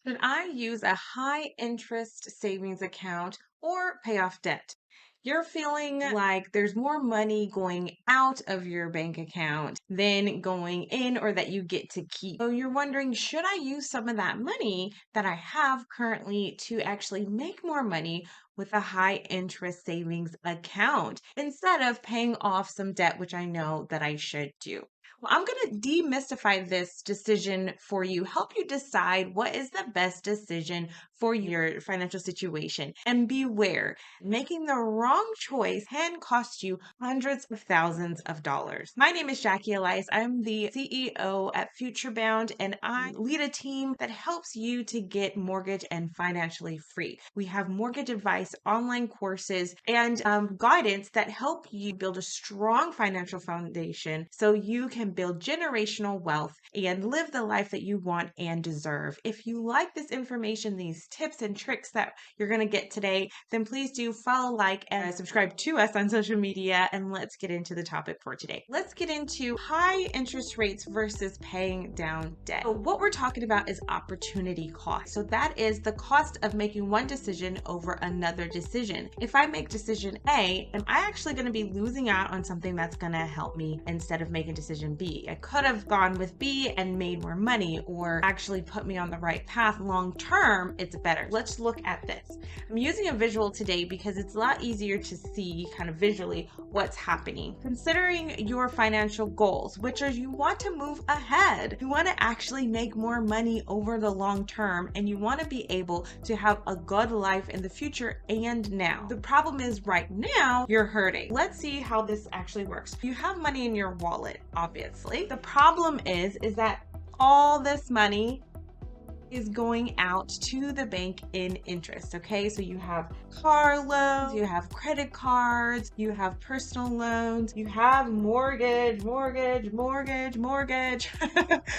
Should I use a high interest savings account or pay off debt? You're feeling like there's more money going out of your bank account than going in or that you get to keep. So you're wondering, should I use some of that money that I have currently to actually make more money with a high interest savings account instead of paying off some debt, which I know that I should do? Well, I'm going to demystify this decision for you, help you decide what is the best decision for your financial situation. And beware, making the wrong choice can cost you hundreds of thousands of dollars. My name is Jackie Elias. I'm the CEO at FutureBound, and I lead a team that helps you to get mortgage and financially free. We have mortgage advice, online courses, and guidance that help you build a strong financial foundation so you can build generational wealth and live the life that you want and deserve. If you like this information, these tips and tricks that you're going to get today, then please do follow, like, and subscribe to us on social media. And let's get into the topic for today. Let's get into high interest rates versus paying down debt. So what we're talking about is opportunity cost. So that is the cost of making one decision over another decision. If I make decision A, am I actually going to be losing out on something that's going to help me instead of making decision B? I could have gone with B and made more money or actually put me on the right path. Long term, it's better. Let's look at this. I'm using a visual today because it's a lot easier to see kind of visually what's happening. Considering your financial goals, which are you want to move ahead, you want to actually make more money over the long term, and you want to be able to have a good life in the future and now. The problem is right now you're hurting. Let's see how this actually works. You have money in your wallet, obviously. The problem is that all this money is going out to the bank in interest. Okay, so you have car loans, you have credit cards, you have personal loans, you have mortgage.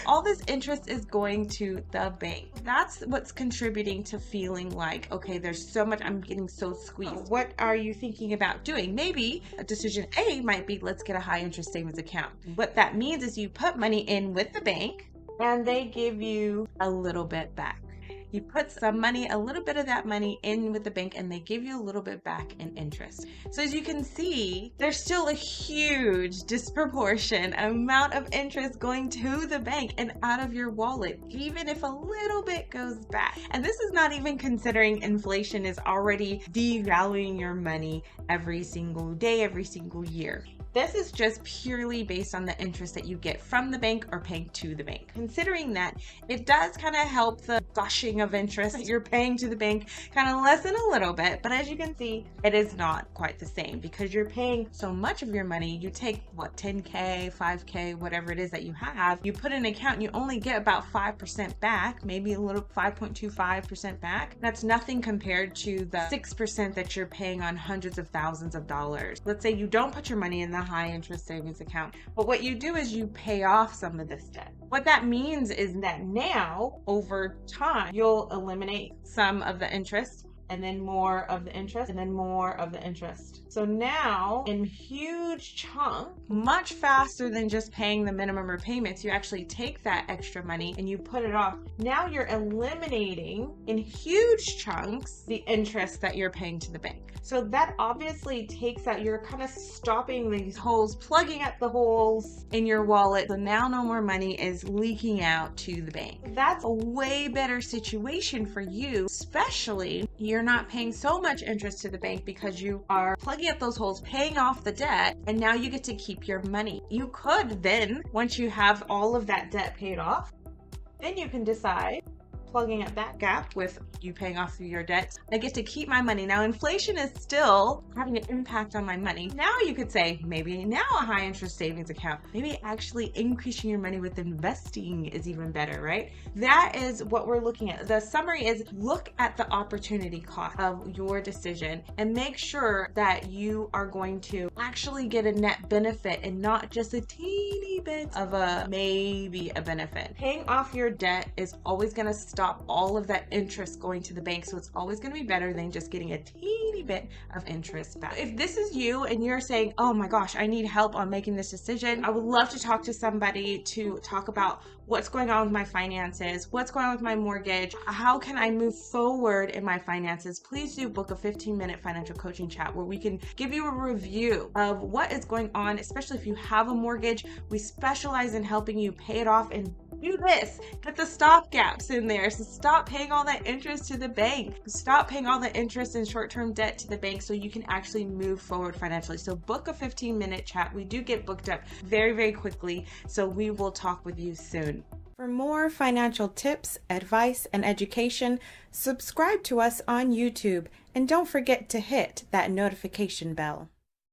All this interest is going to the bank. That's what's contributing to feeling like, okay, there's so much, I'm getting so squeezed. What are you thinking about doing? Maybe a decision A might be, let's get a high interest savings account. What that means is you put money in with the bank and they give you a little bit back. You put some money, a little bit of that money in with the bank, and they give you a little bit back in interest. So as you can see, there's still a huge disproportion amount of interest going to the bank and out of your wallet, even if a little bit goes back. And this is not even considering inflation is already devaluing your money every single day, every single year. This is just purely based on the interest that you get from the bank or paying to the bank. Considering that, it does kind of help the gushing of interest that you're paying to the bank kind of lessen a little bit. But as you can see, it is not quite the same because you're paying so much of your money. You take what, 10K, 5K, whatever it is that you have, you put in an account and you only get about 5% back, maybe a little 5.25% back. That's nothing compared to the 6% that you're paying on hundreds of thousands of dollars. Let's say you don't put your money in the high interest savings account, but what you do is you pay off some of this debt. What that means is that now, over time, you'll eliminate some of the interest and then more of the interest and then more of the interest. So now in huge chunks, much faster than just paying the minimum repayments, you actually take that extra money and you put it off. Now you're eliminating in huge chunks the interest that you're paying to the bank. So that obviously takes out, you're kind of stopping these holes, plugging up the holes in your wallet. So now no more money is leaking out to the bank. That's a way better situation for you, especially you're not paying so much interest to the bank because you are plugging up those holes, paying off the debt, and now you get to keep your money. You could then, once you have all of that debt paid off, then you can decide, plugging up that gap with you paying off your debt, I get to keep my money. Now, inflation is still having an impact on my money. Now you could say, maybe now a high interest savings account, maybe actually increasing your money with investing is even better, right? That is what we're looking at. The summary is look at the opportunity cost of your decision and make sure that you are going to actually get a net benefit and not just a teeny bit of maybe a benefit. Paying off your debt is always going to stop all of that interest going to the bank. So it's always going to be better than just getting a teeny bit of interest back. If this is you and you're saying, oh my gosh, I need help on making this decision, I would love to talk to somebody to talk about what's going on with my finances, what's going on with my mortgage, how can I move forward in my finances, please do book a 15-minute financial coaching chat where we can give you a review of what is going on, especially if you have a mortgage. We specialize in helping you pay it off and do this. Get the stop gaps in there. So stop paying all that interest to the bank. Stop paying all the interest and short-term debt to the bank so you can actually move forward financially. So book a 15-minute chat. We do get booked up very, very quickly. So we will talk with you soon. For more financial tips, advice, and education, subscribe to us on YouTube and don't forget to hit that notification bell.